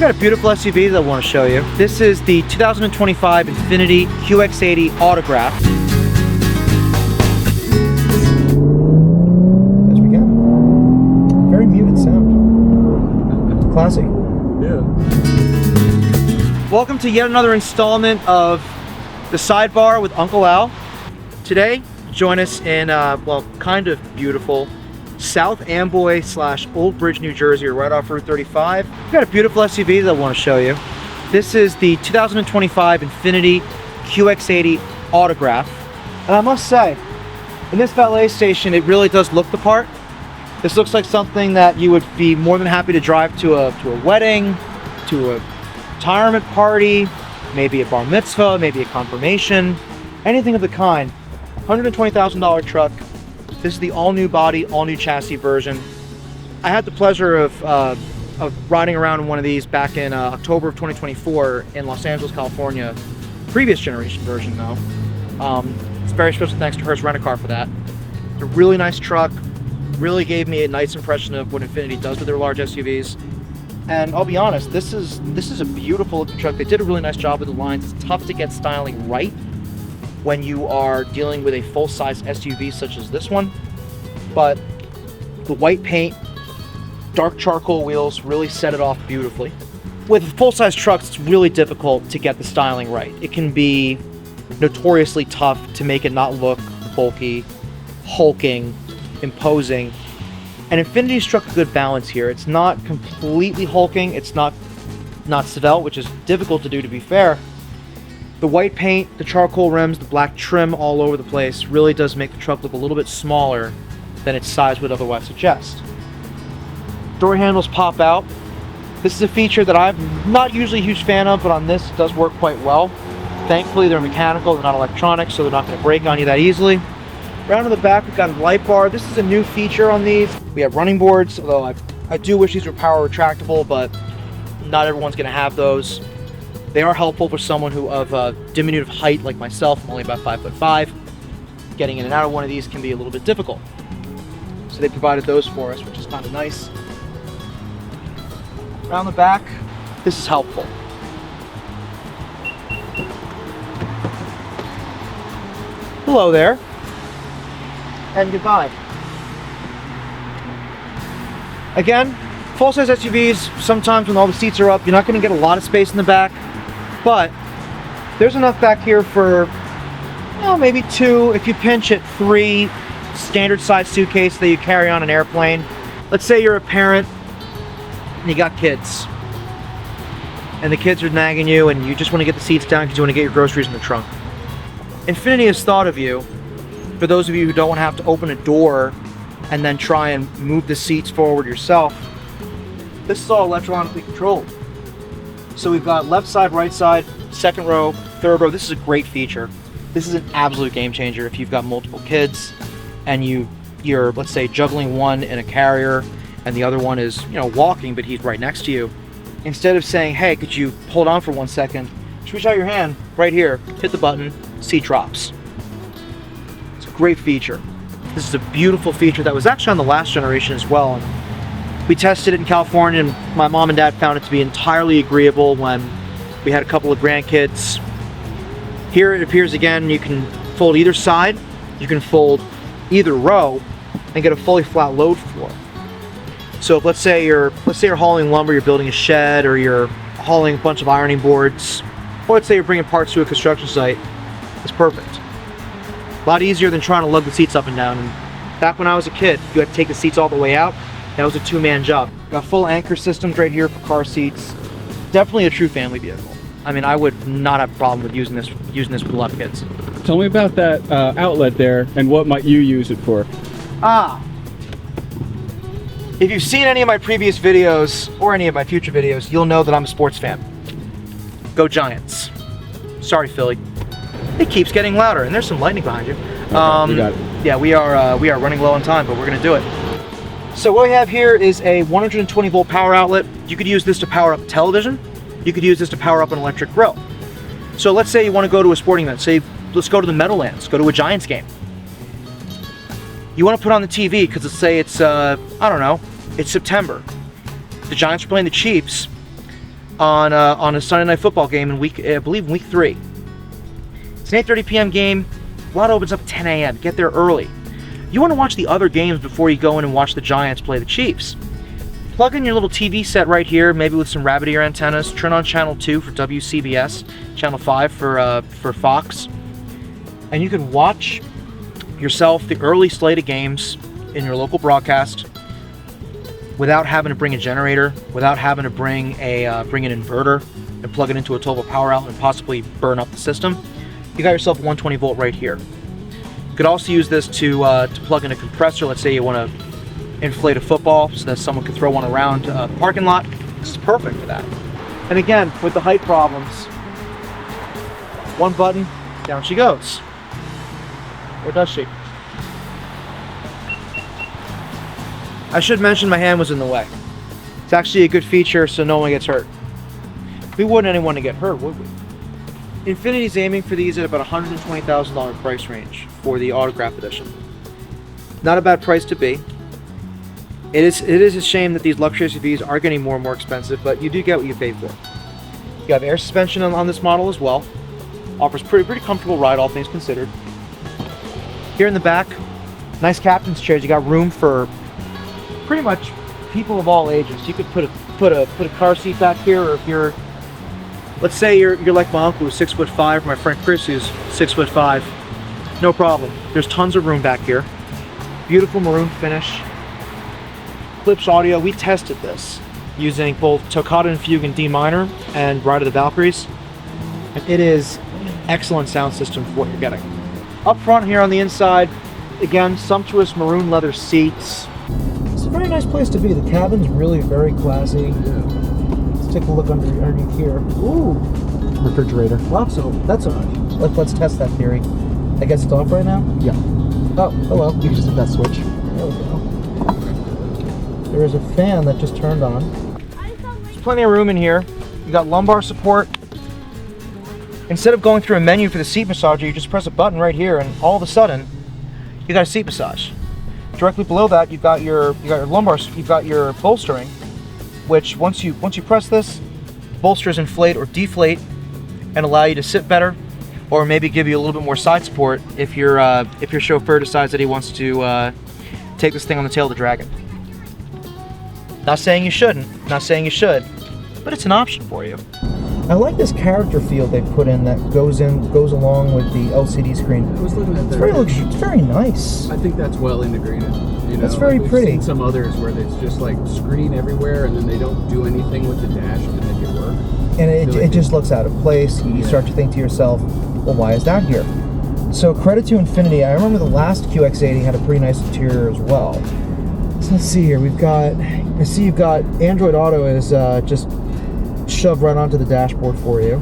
Got a beautiful SUV that I want to show you. This is the 2025 Infiniti QX80 Autograph. As we go. Very muted sound. Classy. Yeah. Welcome to yet another installment of The Sidebar with Uncle Al. Today, join us in, well, kind of beautiful South Amboy / Old Bridge, New Jersey, right off Route 35. We've got a beautiful SUV that I want to show you. This is the 2025 Infiniti QX80 Autograph. And I must say, in this valet station, it really does look the part. This looks like something that you would be more than happy to drive to a wedding, to a retirement party, maybe a bar mitzvah, maybe a confirmation, anything of the kind. $120,000 truck. This is the all-new body, all-new chassis version. I had the pleasure of riding around in one of these back in October of 2024 in Los Angeles, California. Previous generation version, though. It's very special thanks to Hearst Rent-A-Car for that. It's a really nice truck. Really gave me a nice impression of what Infiniti does with their large SUVs. And I'll be honest, this is a beautiful looking truck. They did a really nice job with the lines. It's tough to get styling right when you are dealing with a full-size SUV such as this one, but the white paint, dark charcoal wheels really set it off beautifully. With full-size trucks, it's really difficult to get the styling right. It can be notoriously tough to make it not look bulky, hulking, imposing, and Infiniti struck a good balance here. It's not completely hulking, it's not svelte, which is difficult to do, to be fair. The white paint, the charcoal rims, the black trim all over the place really does make the truck look a little bit smaller than its size would otherwise suggest. Door handles pop out. This is a feature that I'm not usually a huge fan of, but on this it does work quite well. Thankfully they're mechanical, they're not electronic, so they're not going to break on you that easily. Around in the back we've got a light bar. This is a new feature on these. We have running boards, although I do wish these were power retractable, but not everyone's going to have those. They are helpful for someone who of diminutive height like myself. I'm only about 5'5". Getting in and out of one of these can be a little bit difficult. So they provided those for us, which is kind of nice. Around the back, this is helpful. Hello there. And goodbye. Again, full-size SUVs, sometimes when all the seats are up, you're not going to get a lot of space in the back. But there's enough back here for, well, maybe 2, if you pinch it, 3 standard size suitcases that you carry on an airplane. Let's say you're a parent and you got kids, and the kids are nagging you and you just want to get the seats down because you want to get your groceries in the trunk. Infiniti has thought of you, for those of you who don't want to have to open a door and then try and move the seats forward yourself. This is all electronically controlled. So we've got left side, right side, second row, third row. This is a great feature. This is an absolute game changer if you've got multiple kids and you're, let's say, juggling one in a carrier and the other one is, walking, but he's right next to you. Instead of saying, hey, could you hold on for 1 second, just reach out your hand right here, hit the button, seat drops. It's a great feature. This is a beautiful feature that was actually on the last generation as well. We tested it in California and my mom and dad found it to be entirely agreeable when we had a couple of grandkids. Here it appears again, you can fold either side, you can fold either row and get a fully flat load floor. So if let's say you're hauling lumber, you're building a shed, or you're hauling a bunch of ironing boards, or let's say you're bringing parts to a construction site, it's perfect. A lot easier than trying to lug the seats up and down. And back when I was a kid, you had to take the seats all the way out. That was a 2-man job. Got full anchor systems right here for car seats. Definitely a true family vehicle. I mean, I would not have a problem with using this with a lot of kids. Tell me about that outlet there and what might you use it for? If you've seen any of my previous videos or any of my future videos, you'll know that I'm a sports fan. Go Giants. Sorry, Philly. It keeps getting louder, and there's some lightning behind you. Okay, you got it. Yeah, we are running low on time, but we're gonna do it. So what we have here is a 120 volt power outlet. You could use this to power up a television. You could use this to power up an electric grill. So let's say you want to go to a sporting event. Say, let's go to the Meadowlands, go to a Giants game. You want to put on the TV because let's say it's, I don't know, it's September. The Giants are playing the Chiefs. on a Sunday night football game in I believe week 3. It's an 8:30 p.m. game. A lot opens up at 10 a.m. Get there early. You want to watch the other games before you go in and watch the Giants play the Chiefs. Plug in your little TV set right here, maybe with some rabbit ear antennas. Turn on channel 2 for WCBS, channel 5 for Fox, and you can watch yourself the early slate of games in your local broadcast without having to bring a generator, without having to bring an inverter and plug it into a 12-volt power outlet and possibly burn up the system. You got yourself a 120 volt right here. You could also use this to plug in a compressor. Let's say you want to inflate a football so that someone could throw one around the parking lot. This is perfect for that. And again, with the height problems, one button, down she goes. Or does she? I should mention my hand was in the way. It's actually a good feature so no one gets hurt. We wouldn't anyone to get hurt, would we? Infiniti's aiming for these at about $120,000 price range for the Autograph Edition. Not a bad price to be. It is a shame that these luxury SUVs are getting more and more expensive, but you do get what you pay for. You have air suspension on this model as well. Offers pretty comfortable ride, all things considered. Here in the back, nice captain's chairs. You got room for pretty much people of all ages. You could put a car seat back here, or if you're, let's say you're like my uncle who's 6'5", or my friend Chris who's 6'5", no problem. There's tons of room back here. Beautiful maroon finish. Klipsch audio. We tested this using both Toccata and Fugue in D minor and Ride of the Valkyries. And it is excellent sound system for what you're getting. Up front here on the inside, again, sumptuous maroon leather seats. It's a very nice place to be. The cabin's really very classy. Yeah. Let's take a look underneath here. Ooh, refrigerator. Wow, so that's on. Let's test that theory. I guess it's off right now? Yeah. Oh, hello. You can just hit that switch. There we go. There is a fan that just turned on. There's plenty of room in here. You got lumbar support. Instead of going through a menu for the seat massager, you just press a button right here, and all of a sudden, you got a seat massage. Directly below that, you've got your lumbar, you've got your bolstering, which once you press this, bolsters inflate or deflate and allow you to sit better, or maybe give you a little bit more side support if your chauffeur decides that he wants to take this thing on the tail of the dragon. Not saying you shouldn't, not saying you should, but it's an option for you. I like this character field they put in that goes along with the LCD screen. I was looking at that. It's very nice. I think that's well integrated. You know, it's very we've pretty. Seen some others where it's just like screen everywhere, and then they don't do anything with the dash to make it work. And it just looks out of place. You start to think to yourself, well, why is that here? So credit to Infiniti. I remember the last QX80 had a pretty nice interior as well. So let's see here. I see you've got Android Auto is just shoved right onto the dashboard for you,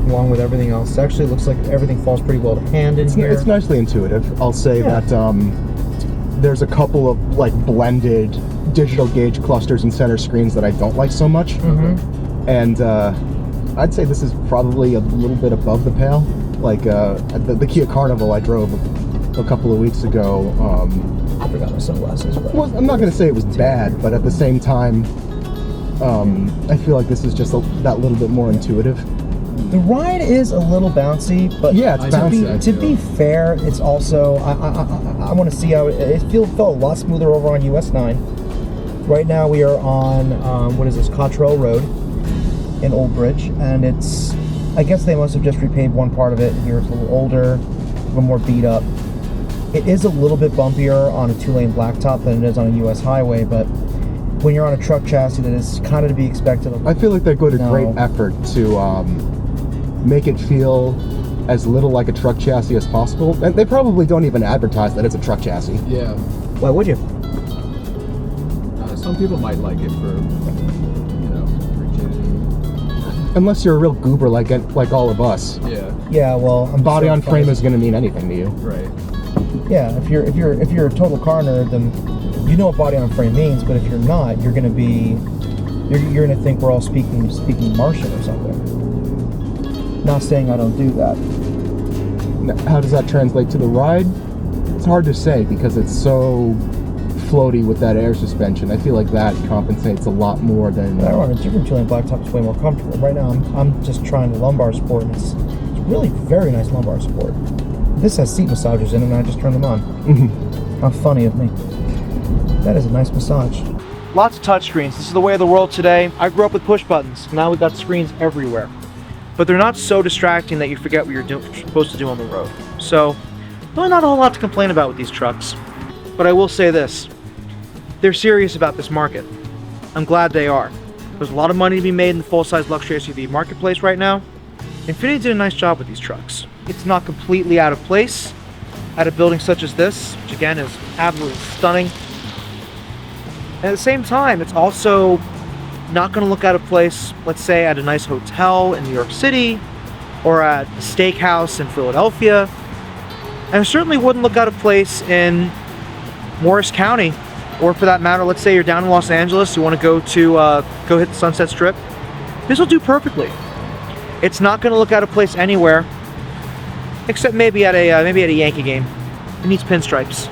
along with everything else. It actually looks like everything falls pretty well to hand in here. It's nicely intuitive. I'll say that there's a couple of like blended digital gauge clusters and center screens that I don't like so much. Mm-hmm. And I'd say this is probably a little bit above the pale. Like the Kia Carnival I drove a couple of weeks ago. I forgot my sunglasses. Well, I'm not going to say it was bad, but at the same time, I feel like this is just that little bit more intuitive. The ride is a little bouncy, but yeah, it's bouncy. To be fair, it's also I want to see how it felt a lot smoother over on US 9. Right now we are on what is this, Cottrell Road in Old Bridge, and it's, I guess they must have just repaved one part of it. Here it's a little older, a little more beat up. It is a little bit bumpier on a 2-lane blacktop than it is on a US highway, but when you're on a truck chassis, that is kind of to be expected. I feel like they go to great effort to make it feel as little like a truck chassis as possible. And they probably don't even advertise that it's a truck chassis. Yeah. Why would you? Some people might like it for, rigidity. Unless you're a real goober like all of us. Yeah. Yeah, well, body on frame is going to mean anything to you. Right. Yeah, if you're a total car nerd, then you know what body on frame means. But if you're not, you're gonna think we're all speaking Martian or something. Not saying I don't do that. Now, how does that translate to the ride? It's hard to say because it's so floaty with that air suspension. I feel like that compensates a lot more than... I don't know, a different feeling blacktop is way more comfortable. Right now, I'm just trying the lumbar support, and it's really very nice lumbar support. This has seat massagers in it, and I just turned them on. How funny of me. That is a nice massage. Lots of touchscreens. This is the way of the world today. I grew up with push buttons. Now we've got screens everywhere. But they're not so distracting that you forget what you're supposed to do on the road. So, really not a whole lot to complain about with these trucks. But I will say this. They're serious about this market. I'm glad they are. There's a lot of money to be made in the full-size luxury SUV marketplace right now. Infiniti did a nice job with these trucks. It's not completely out of place at a building such as this, which again is absolutely stunning. And at the same time, it's also not going to look out of place, let's say, at a nice hotel in New York City or at a steakhouse in Philadelphia. And it certainly wouldn't look out of place in Morris County, or for that matter, let's say you're down in Los Angeles, you want to go hit the Sunset Strip. This will do perfectly. It's not going to look out of place anywhere, except maybe at a Yankee game. It needs pinstripes.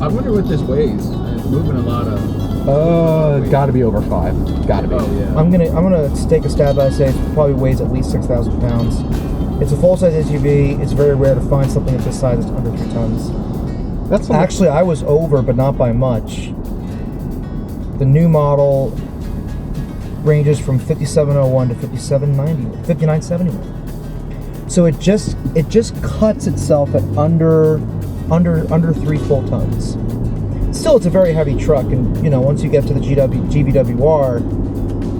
I wonder what this weighs. It's moving a lot of. Gotta be over 5. Gotta be. Oh yeah. I'm gonna take a stab at it. Say it probably weighs at least 6,000 pounds. It's a full-size SUV. It's very rare to find something at this size that's under 3 tons. That's Actually, I was over, but not by much. The new model ranges from 5701 to 5971. So it just cuts itself at under 3 full tons. Still, it's a very heavy truck, and you know, once you get to the GVWR,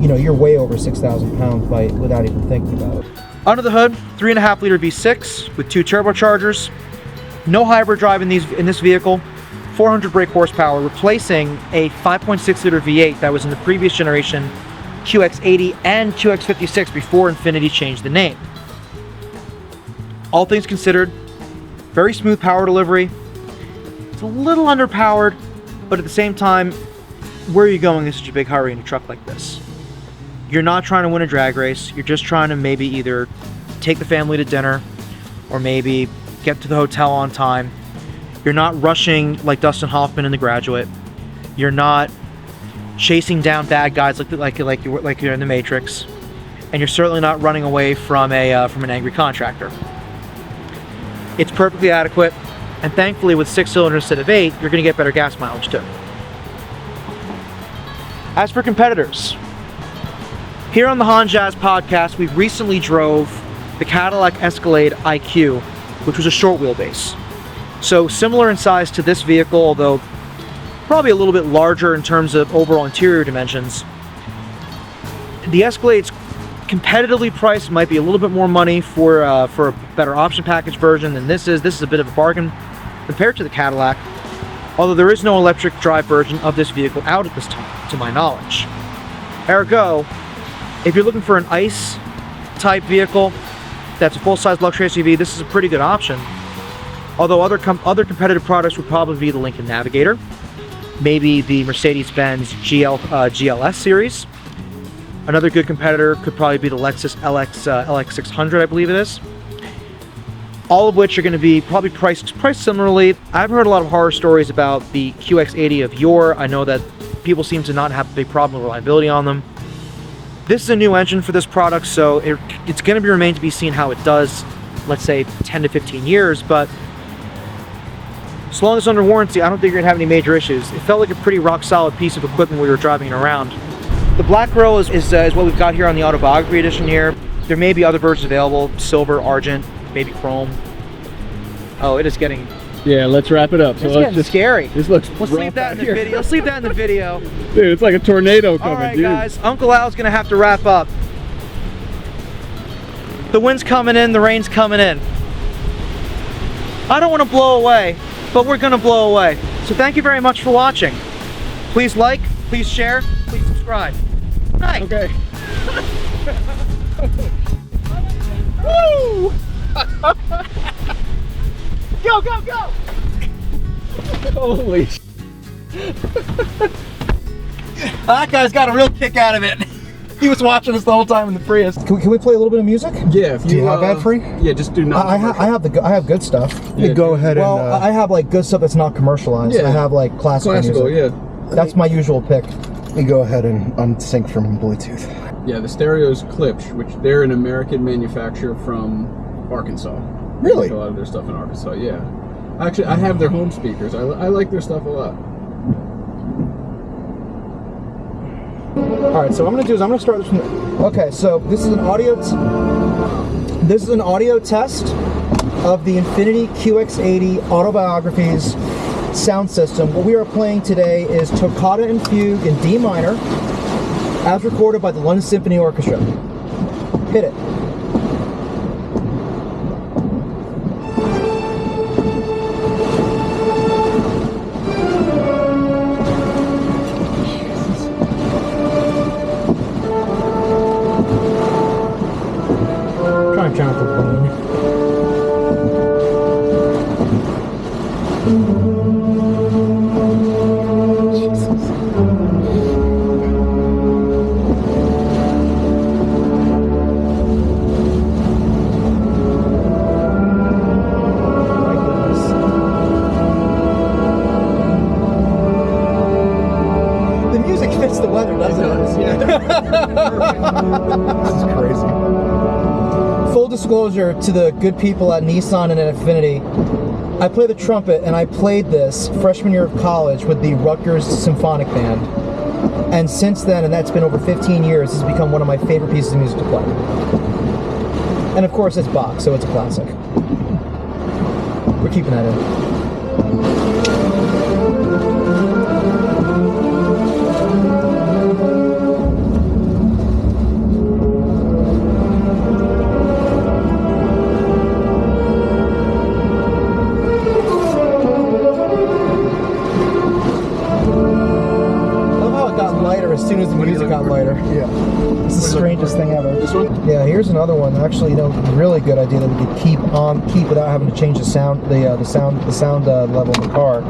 you know, you're way over 6,000 pounds without even thinking about it. Under the hood, 3.5 liter V6 with 2 turbochargers. No hybrid drive in this vehicle. 400 brake horsepower, replacing a 5.6 liter V8 that was in the previous generation QX80 and QX56 before Infiniti changed the name. All things considered, very smooth power delivery. It's a little underpowered, but at the same time, where are you going in such a big hurry in a truck like this? You're not trying to win a drag race. You're just trying to maybe either take the family to dinner or maybe get to the hotel on time. You're not rushing like Dustin Hoffman in The Graduate. You're not chasing down bad guys like you're in The Matrix, and you're certainly not running away from an angry contractor. It's perfectly adequate, and thankfully with 6 cylinders instead of 8, you're going to get better gas mileage too. As for competitors, here on the HonJazzz podcast, we recently drove the Cadillac Escalade IQ, which was a short wheelbase. So similar in size to this vehicle, although probably a little bit larger in terms of overall interior dimensions. The Escalade's competitively priced, might be a little bit more money for a better option package version than this is. This is a bit of a bargain compared to the Cadillac, although there is no electric drive version of this vehicle out at this time, to my knowledge. Ergo, if you're looking for an ICE type vehicle that's a full-size luxury SUV, this is a pretty good option. Although other competitive products would probably be the Lincoln Navigator, maybe the Mercedes-Benz GLS series. Another good competitor could probably be the Lexus LX 600, I believe it is. All of which are going to be probably priced similarly. I've heard a lot of horror stories about the QX80 of yore. I know that people seem to not have a big problem with reliability on them. This is a new engine for this product, so it's going to remain to be seen how it does, let's say 10 to 15 years, but as long as it's under warranty, I don't think you're going to have any major issues. It felt like a pretty rock solid piece of equipment when we were driving it around. The black grille is what we've got here on the Autobiography Edition here. There may be other versions available, silver, argent, maybe chrome. Oh, it is getting... Yeah, let's wrap it up. So it's getting scary. This looks Let's leave that in the video. Let's leave that in the video. Dude, it's like a tornado coming, All right, dude. guys. Uncle Al's going to have to wrap up. The wind's coming in, the rain's coming in. I don't want to blow away, but we're going to blow away. So thank you very much for watching. Please like, please share, please subscribe. Good night. Okay. Woo! Go, go, go! Holy sh**. That guy's got a real kick out of it. He was watching us the whole time in the Prius. Can we play a little bit of music? Yeah. If Do you have ad free? Yeah, just do not. I have good stuff. You go ahead Well, and. I have like good stuff that's not commercialized. Yeah. I have like classical music. Yeah. That's my usual pick. You go ahead and unsync from Bluetooth. Yeah, the stereo's Klipsch, which they're an American manufacturer from Arkansas. Really? They make a lot of their stuff in Arkansas, yeah. Actually, I have their home speakers. I like their stuff a lot. All right, so what I'm gonna do is I'm gonna start this from. Okay, so this is an audio. This is an audio test of the Infiniti QX80 Autobiography's sound system. What we are playing today is Toccata and Fugue in D minor, as recorded by the London Symphony Orchestra. Hit it. Try and channel for clean. The music fits the weather, doesn't it? Yeah. This is crazy. Full disclosure to the good people at Nissan and at Infiniti, I play the trumpet, and I played this freshman year of college with the Rutgers Symphonic Band. And since then, and that's been over 15 years, this has become one of my favorite pieces of music to play. And of course, it's Bach, so it's a classic. We're keeping that in. As soon as the music got lighter. Yeah. It's the strangest thing ever. This one? Yeah, here's another one. Actually, really good idea that we could keep without having to change the sound, the sound level in the car.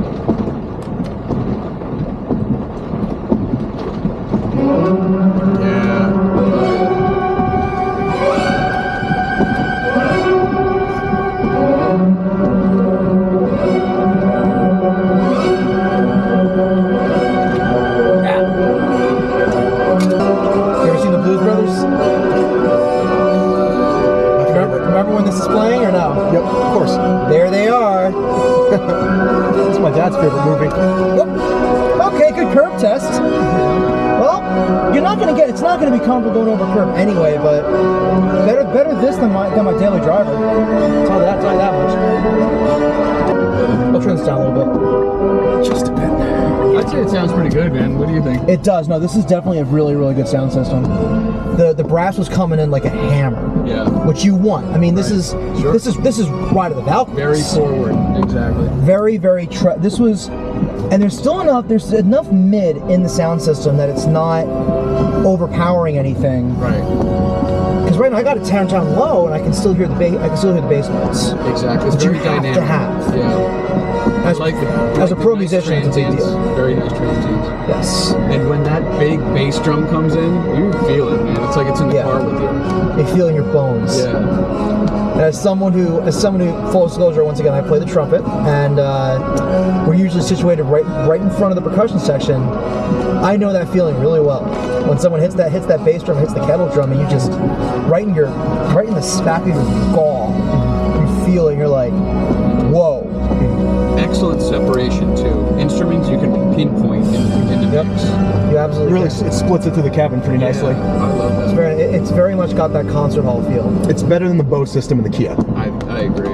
Remember when this is playing or no? Yep, of course. There they are. This is my dad's favorite movie. Okay, good curb test. Well, you're not gonna it's not gonna be comfortable going over a curb anyway, but better this than my daily driver. Tell you that much. I'll turn this down a little bit. Just a bit. I'd say it sounds pretty good, man. What do you think? It does. No, this is definitely a really, really good sound system. The brass was coming in like a hammer. Yeah. Which you want. I mean, this Right. is Sure. this is right of the Valkyries. Very forward. Exactly. Very, very. This was, and there's enough mid in the sound system that it's not overpowering anything. Right. Because right now I got it down low, and I can still hear the bass. I can still hear the bass notes. Exactly. It's Which you very have dynamic. to have. Yeah. As, I like as a the pro nice musician, it's a big transients. deal. Very nice transients. Yes. And when that big bass drum comes in, you feel it, man. It's like it's in the Yeah. car with you. You feel in your bones. Yeah. And as someone who, full disclosure, once again, I play the trumpet, and we're usually situated right in front of the percussion section. I know that feeling really well. When someone hits that bass drum, hits the kettle drum, and you just right in the back of your gall, you feel it. You're like, whoa. Excellent separation too. Instruments you can pinpoint in the Yep. mix. You absolutely Really, can. it splits it through the cabin pretty nicely. Yeah, I love that. It's very much got that concert hall feel. It's better than the Bose system in the Kia. I agree.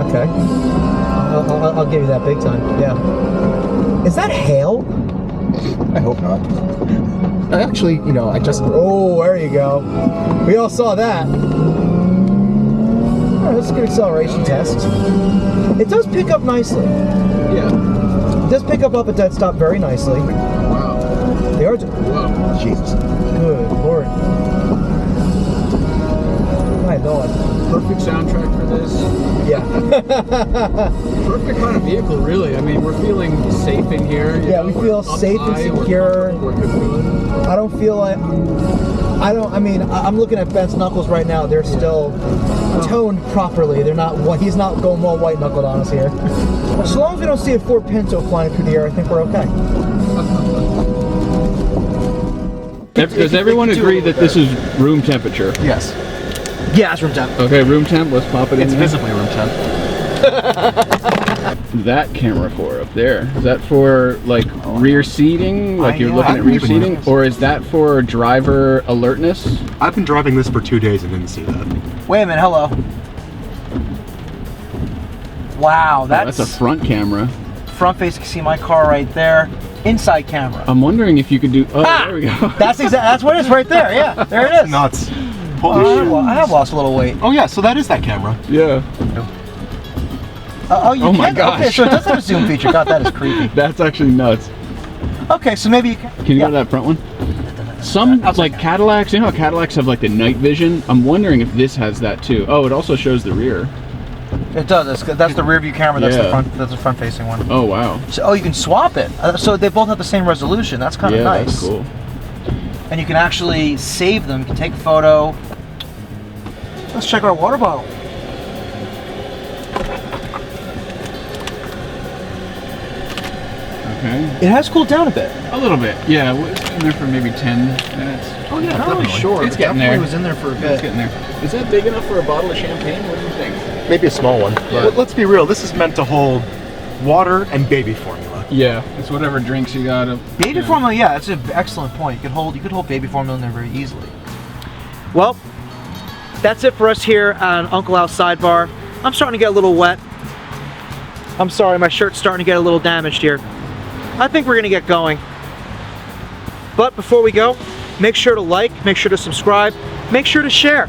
Okay. I'll give you that big time. Yeah. Is that hail? I hope not. Actually, I just. Oh, there you go. We all saw that. Alright, that's a good acceleration test. It does pick up nicely. Yeah. It does pick up at dead stop very nicely. Wow. They are Wow. Jesus. good Lord. My Lord. Perfect soundtrack for this. Yeah. Perfect kind of vehicle, really. I mean, we're feeling safe in here. Yeah, we feel safe and secure. I don't feel like... I mean, I'm looking at Ben's knuckles right now. They're still toned properly. They're not... He's not going all white knuckled on us here. As long as we don't see a Ford Pinto flying through the air, I think we're okay. Does everyone agree that this is room temperature? Yes. Yeah, it's room temp. Okay, room temp. Let's pop it in. It's there. visibly room temp. That camera for up there, is that for like rear seating? Like you're looking at rear seating? Or is that for driver alertness? I've been driving this for 2 days and didn't see that. Wait a minute, hello. Wow, That's a front camera. front face. You can see my car right there. Inside camera. I'm wondering if you could do. Oh, there we go. That's what it is right there. Yeah, there it is. Nuts. Holy shit. I have lost a little weight. Oh yeah, so that is that camera. Yeah. Oh, you Oh can? my gosh. Okay, so it does have a zoom feature. God, that is creepy. That's actually nuts. Okay, so maybe you can. Can you go to that front one? Some like Cadillacs, you know how Cadillacs have like the night vision? I'm wondering if this has that too. Oh, it also shows the rear. It does. That's the rear view camera. That's Yeah. the front. That's the front facing one. Oh wow. So, you can swap it. So they both have the same resolution. That's kind of nice. That's cool. And you can actually save them. You can take a photo. Let's check our water bottle. Okay. It has cooled down a bit. A little bit. Yeah, it's been there for maybe 10 minutes. Oh yeah, not really sure. It's but getting definitely there. was in there for a It's bit. getting there. Is that big enough for a bottle of champagne? What do you think? Maybe a small one. Yeah. But let's be real, this is meant to hold water and baby formula. Yeah, it's whatever drinks you got. Baby formula, yeah, that's an excellent point. You could hold baby formula in there very easily. Well, that's it for us here on Uncle Al's Sidebar. I'm starting to get a little wet. I'm sorry, my shirt's starting to get a little damaged here. I think we're gonna get going. But before we go, make sure to like, make sure to subscribe, make sure to share.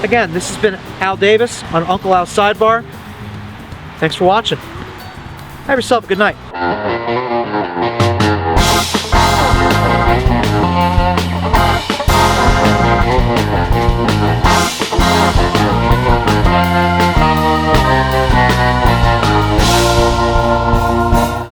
Again, this has been Al Davis on Uncle Al's Sidebar. Thanks for watching. Have yourself a good night.